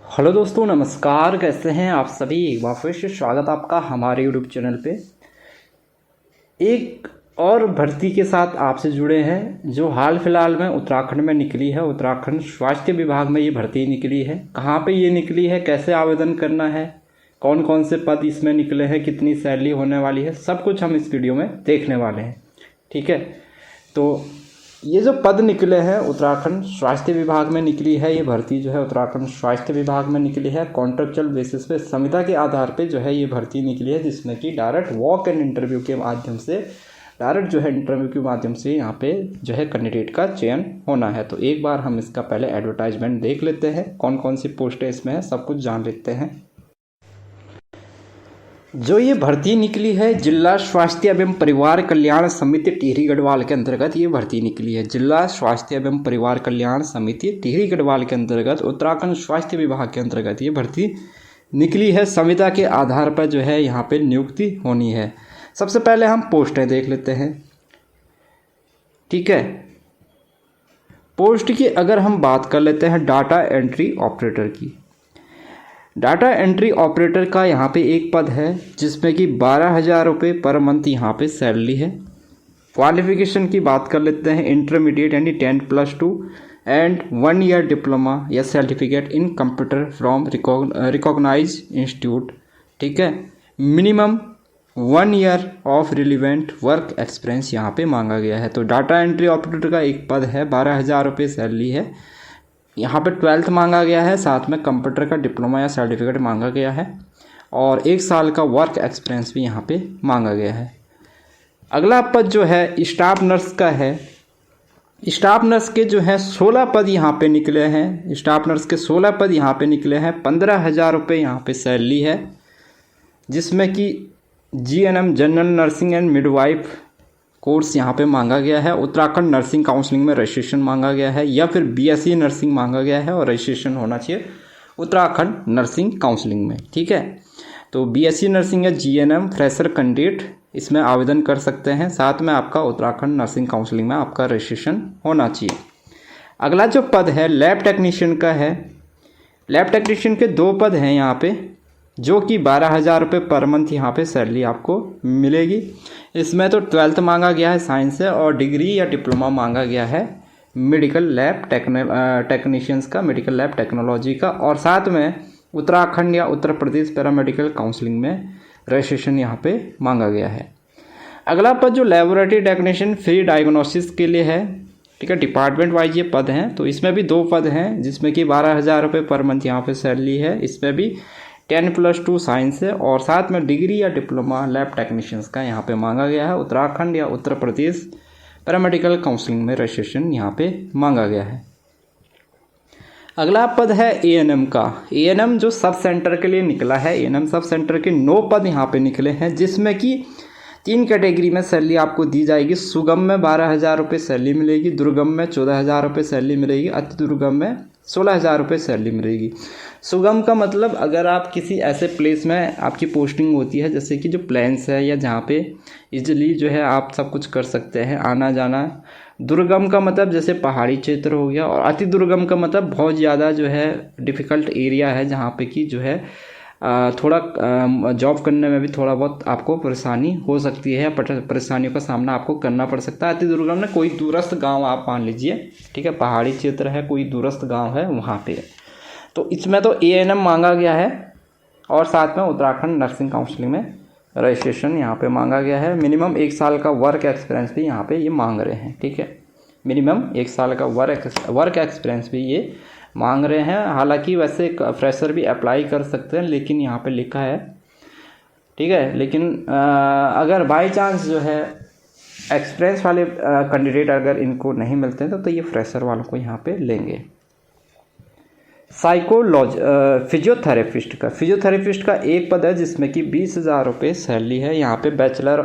Hello दोस्तों, नमस्कार। कैसे हैं आप सभी। एक बार फिर से स्वागत आपका हमारे यूट्यूब चैनल पे। एक और भर्ती के साथ आपसे जुड़े हैं जो हाल फिलहाल में उत्तराखंड में निकली है। उत्तराखंड स्वास्थ्य विभाग में ये भर्ती निकली है। कहाँ पे ये निकली है, कैसे आवेदन करना है, कौन कौन से पद इसमें निकले हैं, कितनी सैलरी होने वाली है, सब कुछ हम इस वीडियो में देखने वाले हैं। ठीक है, तो ये जो पद निकले हैं उत्तराखंड स्वास्थ्य विभाग में निकली है। ये भर्ती जो है उत्तराखंड स्वास्थ्य विभाग में निकली है। कॉन्ट्रेक्चुअल बेसिस पे संविदा के आधार पे जो है ये भर्ती निकली है, जिसमें कि डायरेक्ट वॉक एंड इंटरव्यू के माध्यम से यहाँ पे जो है कैंडिडेट का चयन होना है। तो एक बार हम इसका पहले एडवर्टाइजमेंट देख लेते हैं, कौन कौन सी पोस्टें इसमें है, सब कुछ जान लेते हैं। जो ये भर्ती निकली है जिला स्वास्थ्य एवं परिवार कल्याण समिति टिहरी गढ़वाल के अंतर्गत ये भर्ती निकली है। जिला स्वास्थ्य एवं परिवार कल्याण समिति टिहरी गढ़वाल के अंतर्गत उत्तराखंड स्वास्थ्य विभाग के अंतर्गत ये भर्ती निकली है। संविदा के आधार पर जो है यहाँ पे नियुक्ति होनी है। सबसे पहले हम पोस्टें देख लेते हैं। ठीक है, पोस्ट की अगर हम बात कर लेते हैं डाटा एंट्री ऑपरेटर की। डाटा एंट्री ऑपरेटर का यहाँ पे एक पद है जिसमें कि 12,000 रुपये पर मंथ यहाँ पे सैलरी है। क्वालिफिकेशन की बात कर लेते हैं, इंटरमीडिएट यानी 10+2 एंड 1 ईयर डिप्लोमा या certificate in computer from recognise institute. ठीक है, minimum 1 year of relevant work experience यहाँ पे मांगा गया है। तो डाटा एंट्री ऑपरेटर का एक पद है, 12,000 रुपये सैलरी है। यहाँ पे 12th मांगा गया है, साथ में कंप्यूटर का डिप्लोमा या सर्टिफिकेट मांगा गया है और 1 साल का वर्क एक्सपीरियंस भी यहाँ पे मांगा गया है। अगला पद जो है स्टाफ नर्स का है। स्टाफ नर्स के जो है 16 पद यहाँ पे निकले हैं। स्टाफ नर्स के 16 पद यहाँ पे निकले हैं। 15,000 रुपये यहाँ पे सैलरी है, जिसमें कि GNM general nursing and midwife course यहाँ पे मांगा गया है। उत्तराखंड नर्सिंग काउंसलिंग में रजिस्ट्रेशन मांगा गया है या फिर BSc नर्सिंग मांगा गया है और रजिस्ट्रेशन होना चाहिए उत्तराखंड नर्सिंग काउंसलिंग में। ठीक है, तो BSc नर्सिंग या GNM फ्रेशर कैंडिडेट इसमें आवेदन कर सकते हैं। साथ में आपका उत्तराखंड नर्सिंग काउंसलिंग में आपका रजिस्ट्रेशन होना चाहिए। अगला जो पद है लैब टेक्नीशियन का है। लैब टेक्नीशियन के 2 पद हैं यहाँ पे, जो कि 12,000 रुपये पर मंथ यहाँ पे सैलरी आपको मिलेगी। इसमें तो 12th मांगा गया है साइंस से और डिग्री या डिप्लोमा मांगा गया है मेडिकल लैब टेक्नीशियंस का, मेडिकल लैब टेक्नोलॉजी का, और साथ में उत्तराखंड या उत्तर प्रदेश पैरामेडिकल काउंसलिंग में रजिस्ट्रेशन यहाँ पे मांगा गया है। अगला पद जो लेबोरेटरी टेक्नीशियन फ्री डायग्नोसिस के लिए है। ठीक है, डिपार्टमेंट वाइज ये पद हैं। तो इसमें भी 2 पद हैं जिसमें कि 12,000 रुपये पर मंथ यहाँ पे सैलरी है। इसमें भी 10+2 साइंस है और साथ में डिग्री या डिप्लोमा लैब टेक्नीशियंस का यहाँ पे मांगा गया है। उत्तराखंड या उत्तर प्रदेश पैरामेडिकल काउंसलिंग में रजिस्ट्रेशन यहाँ पे मांगा गया है। अगला पद है ANM का। ANM जो सब सेंटर के लिए निकला है। ANM सब सेंटर के 9 पद यहाँ पे निकले हैं, जिसमें कि 3 कैटेगरी में सैलरी आपको दी जाएगी। सुगम में 12,000 रुपये सैलरी मिलेगी, दुर्गम में 14,000 रुपये सैलरी मिलेगी, अति दुर्गम में 16,000 रुपये सैलरी मिलेगी। सुगम का मतलब अगर आप किसी ऐसे प्लेस में आपकी पोस्टिंग होती है जैसे कि जो प्लेन्स है या जहाँ पे इजीली जो है आप सब कुछ कर सकते हैं, आना जाना। दुर्गम का मतलब जैसे पहाड़ी क्षेत्र हो गया, और अति दुर्गम का मतलब बहुत ज़्यादा जो है डिफ़िकल्ट एरिया है जहाँ पे कि जो है थोड़ा जॉब करने में भी थोड़ा बहुत आपको परेशानी हो सकती है, परेशानियों का सामना आपको करना पड़ सकता है। अति दुर्गम में कोई दूरस्थ गांव आप मान लीजिए, ठीक है, पहाड़ी क्षेत्र है, कोई दूरस्थ गांव है, वहाँ पे है। तो इसमें तो ANM मांगा गया है और साथ में उत्तराखंड नर्सिंग काउंसलिंग में रजिस्ट्रेशन यहाँ पे मांगा गया है। मिनिमम 1 साल का वर्क एक्सपीरियंस भी यहाँ पे ये मांग रहे हैं। ठीक है, मिनिमम 1 साल का वर्क एक्सपीरियंस भी ये मांग रहे हैं। हालांकि वैसे फ्रेशर भी अप्लाई कर सकते हैं, लेकिन यहाँ पे लिखा है, ठीक है, लेकिन अगर बाई चांस जो है एक्सपीरियंस वाले कैंडिडेट अगर इनको नहीं मिलते हैं तो ये फ्रेशर वालों को यहाँ पे लेंगे। फिजियोथेरेपिस्ट का एक पद है जिसमें कि 20,000 रुपये सैलरी है। यहाँ पे बैचलर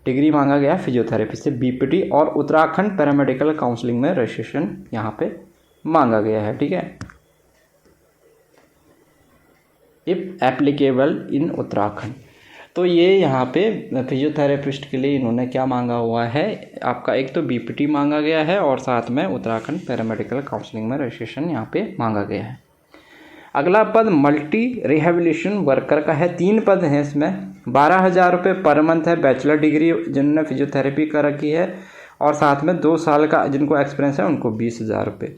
डिग्री मांगा गया फिजियोथेरेपी से BPT और उत्तराखंड पैरामेडिकल काउंसलिंग में रजिस्ट्रेशन यहाँ पे मांगा गया है। ठीक है, इफ एप्लीकेबल इन उत्तराखंड। तो ये यहाँ पे फिजियोथेरेपिस्ट के लिए इन्होंने क्या मांगा हुआ है, आपका एक तो BPT मांगा गया है और साथ में उत्तराखंड पैरामेडिकल काउंसलिंग में रजिस्ट्रेशन यहाँ पे मांगा गया है। अगला पद मल्टी रिहेबिलिटेशन वर्कर का है, 3 पद हैं इसमें। 12,000 रुपये पर मंथ है, बैचलर डिग्री जिन्होंने फिजियोथेरेपी कर रखी है और साथ में 2 साल का जिनको एक्सपीरियंस है उनको 20,000 रुपये।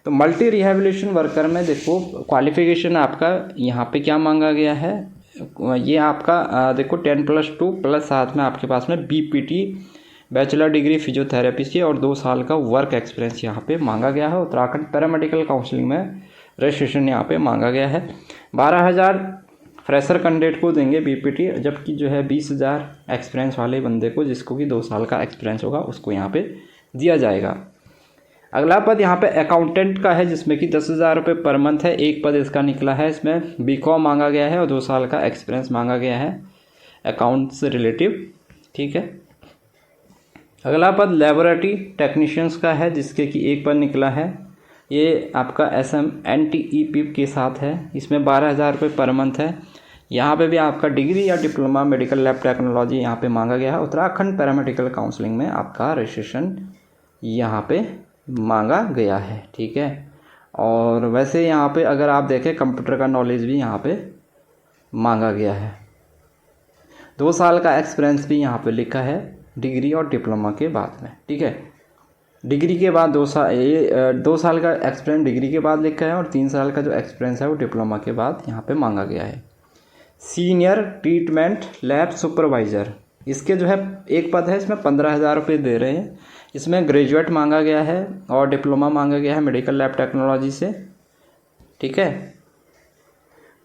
तो मल्टी रिहेबिलिटेशन वर्कर में देखो क्वालिफिकेशन आपका यहाँ पे क्या मांगा गया है, ये आपका देखो 10+2 प्लस साथ में आपके पास में BPT बैचलर डिग्री फिजियोथेरेपी से और 2 साल का वर्क एक्सपीरियंस यहाँ पे मांगा गया है। उत्तराखंड पैरामेडिकल काउंसिलिंग में रजिस्ट्रेशन यहाँ पे मांगा गया है। 12,000 फ्रेशर कैंडिडेट को देंगे BPT, जबकि जो है 20,000 एक्सपीरियंस वाले बंदे को जिसको कि 2 साल का एक्सपीरियंस होगा उसको यहाँ पे दिया जाएगा। अगला पद यहाँ पे अकाउंटेंट का है जिसमें कि 10,000 रुपये पर मंथ है, 1 पद इसका निकला है। इसमें BCom मांगा गया है और 2 साल का एक्सपीरियंस मांगा गया है अकाउंट से रिलेटिव, ठीक है। अगला पद लेबोरेटरी टेक्नीशियंस का है जिसके कि 1 पद निकला है, ये आपका SMNTEP के साथ है। इसमें 12,000 रुपये पर मंथ है। यहाँ पे भी आपका डिग्री या डिप्लोमा मेडिकल लैब टेक्नोलॉजी यहाँ पे मांगा गया है। उत्तराखंड पैरामेडिकल काउंसलिंग में आपका रजिस्ट्रेशन यहाँ पे मांगा गया है, ठीक है। और वैसे यहाँ पे अगर आप देखें कंप्यूटर का नॉलेज भी यहाँ पे मांगा गया है। 2 साल का एक्सपीरियंस भी यहाँ पे लिखा है डिग्री और डिप्लोमा के बाद में, ठीक है। डिग्री के बाद 2 साल का एक्सपीरियंस डिग्री के बाद लिखा है और 3 साल का जो एक्सपीरियंस है वो डिप्लोमा के बाद यहाँ पे मांगा गया है। सीनियर ट्रीटमेंट लैब सुपरवाइज़र, इसके जो है 1 पद है, इसमें 15,000 रुपये दे रहे हैं। इसमें ग्रेजुएट मांगा गया है और डिप्लोमा मांगा गया है मेडिकल लैब टेक्नोलॉजी से, ठीक है।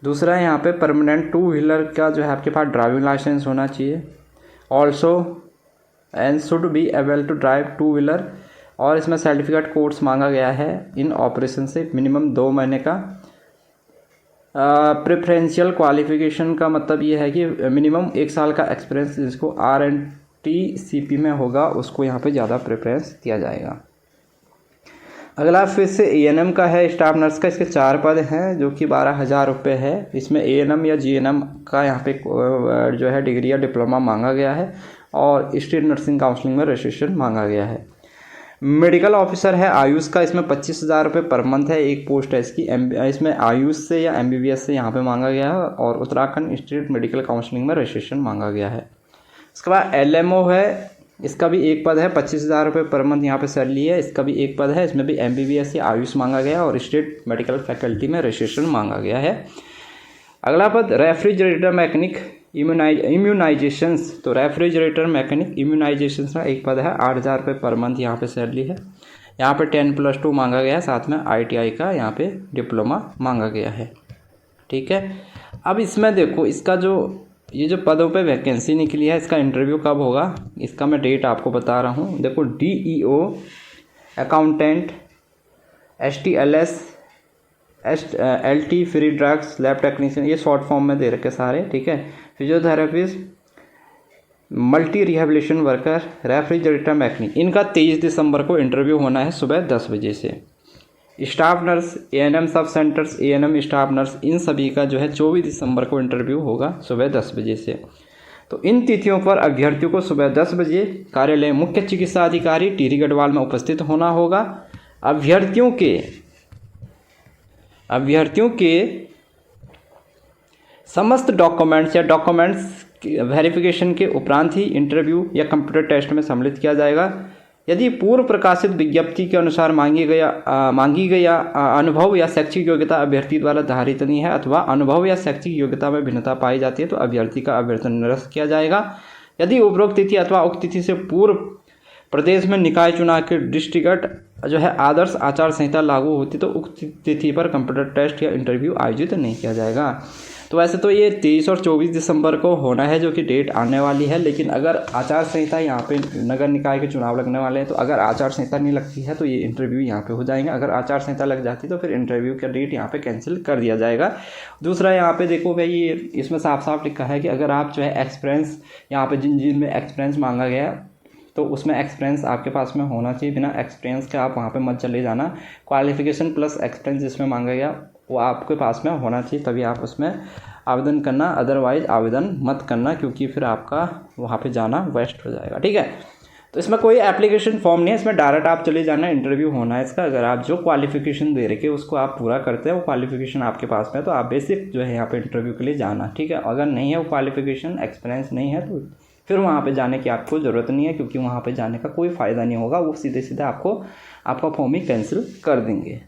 दूसरा यहाँ पे परमानेंट 2 व्हीलर का जो है आपके पास ड्राइविंग लाइसेंस होना चाहिए। Also and should be able to drive 2 wheeler, और इसमें सर्टिफिकेट कोर्स मांगा गया है इन ऑपरेशन से मिनिमम 2 महीने का। प्रेफरेंशियल क्वालिफिकेशन का मतलब ये है कि मिनिमम 1 साल का एक्सपीरियंस जिसको RNTCP में होगा उसको यहाँ पे ज़्यादा प्रेफरेंस दिया जाएगा। अगला फिर से ANM का है, स्टाफ नर्स का। इसके 4 पद हैं जो कि 12,000 रुपये है। इसमें ANM या GNM का यहाँ पे जो है डिग्री या डिप्लोमा मांगा गया है और स्टेट नर्सिंग काउंसलिंग में रजिस्ट्रेशन मांगा गया है। मेडिकल ऑफिसर है आयुष का, इसमें 25,000 रुपये पर मंथ है, 1 पोस्ट है इसकी। इसमें आयुष से या MBBS से यहाँ पे मांगा गया है और उत्तराखंड स्टेट मेडिकल काउंसलिंग में रजिस्ट्रेशन मांगा गया है। उसके बाद LMO है, इसका भी 1 पद है, 25,000 रुपये पर मंथ यहाँ पे सैलरी है। इसका भी 1 पद है, इसमें भी MBBS या आयुष मांगा गया और स्टेट मेडिकल फैकल्टी में रजिस्ट्रेशन मांगा गया है। अगला पद रेफ्रिजरेटर मैकेनिक इम्यूनाइजेशंस, तो रेफ्रिजरेटर मैकेनिक इम्यूनाइजेशंस का 1 पद है, 8,000 रुपये पर मंथ यहाँ पे सैलरी है। यहाँ पे 10+2 मांगा गया है, साथ में ITI का यहाँ पे डिप्लोमा मांगा गया है, ठीक है। अब इसमें देखो इसका जो ये जो पदों पे वैकेंसी निकली है इसका इंटरव्यू कब होगा, इसका मैं डेट आपको बता रहा हूँ। देखो DEO, accountant, STLS, LT free drugs lab technician, ये शॉर्ट फॉर्म में दे रखे सारे, ठीक है। Physiotherapist, multi rehabilitation worker, refrigerator mechanic, इनका 23 दिसंबर को इंटरव्यू होना है सुबह 10 बजे से। स्टाफ नर्स, ANM सब सेंटर्स, ANM स्टाफ नर्स, इन सभी का जो है 24 दिसंबर को इंटरव्यू होगा सुबह 10 बजे से। तो इन तिथियों पर अभ्यर्थियों को सुबह 10 बजे कार्यालय मुख्य चिकित्सा अधिकारी टिहरी गढ़वाल में उपस्थित होना होगा। अभ्यर्थियों के समस्त डॉक्यूमेंट्स वेरिफिकेशन के उपरांत ही इंटरव्यू या कंप्यूटर टेस्ट में सम्मिलित किया जाएगा। यदि पूर्व प्रकाशित विज्ञप्ति के अनुसार मांगी गया अनुभव या शैक्षिक योग्यता अभ्यर्थी द्वारा धारित नहीं है अथवा अनुभव या शैक्षिक योग्यता में भिन्नता पाई जाती है तो अभ्यर्थी का अभ्यर्थन निरस्त किया जाएगा। यदि उपरोक्त तिथि अथवा उक्त तिथि से पूर्व प्रदेश में निकाय चुनाव के दृष्टिगत जो है आदर्श आचार संहिता लागू होती तो उक्त तिथि पर कंप्यूटर टेस्ट या इंटरव्यू आयोजित नहीं किया जाएगा। तो वैसे तो ये 23 और 24 दिसंबर को होना है जो कि डेट आने वाली है, लेकिन अगर आचार संहिता यहाँ पे नगर निकाय के चुनाव लगने वाले हैं तो अगर आचार संहिता नहीं लगती है तो ये इंटरव्यू यहाँ पे हो जाएंगे। अगर आचार संहिता लग जाती तो फिर इंटरव्यू का डेट यहाँ पे कैंसिल कर दिया जाएगा। दूसरा यहाँ पे देखो भाई ये इसमें साफ साफ लिखा है कि अगर आप जो है एक्सपीरियंस यहाँ पे जिन में एक्सपीरियंस मांगा गया तो उसमें एक्सपीरियंस आपके पास में होना चाहिए, बिना एक्सपीरियंस के आप वहाँ पे मत चले जाना। क्वालिफिकेशन प्लस एक्सपीरियंस जिसमें मांगा गया वो आपके पास में होना चाहिए, तभी आप उसमें आवेदन करना, अदरवाइज आवेदन मत करना क्योंकि फिर आपका वहाँ पे जाना वेस्ट हो जाएगा, ठीक है। तो इसमें कोई एप्लीकेशन फॉर्म नहीं है, इसमें डायरेक्ट आप चले जाना, इंटरव्यू होना है इसका। अगर आप जो क्वालिफिकेशन दे रखे उसको आप पूरा करते हैं, वो क्वालिफिकेशन आपके पास में है, तो आप बेसिक जो है यहाँ पे इंटरव्यू के लिए जाना, ठीक है। अगर नहीं है वो क्वालिफिकेशन, एक्सपीरियंस नहीं है, तो फिर वहाँ पे जाने की आपको ज़रूरत नहीं है, क्योंकि वहाँ पे जाने का कोई फ़ायदा नहीं होगा, वो सीधे सीधे आपको आपका फॉर्म ही कैंसिल कर देंगे।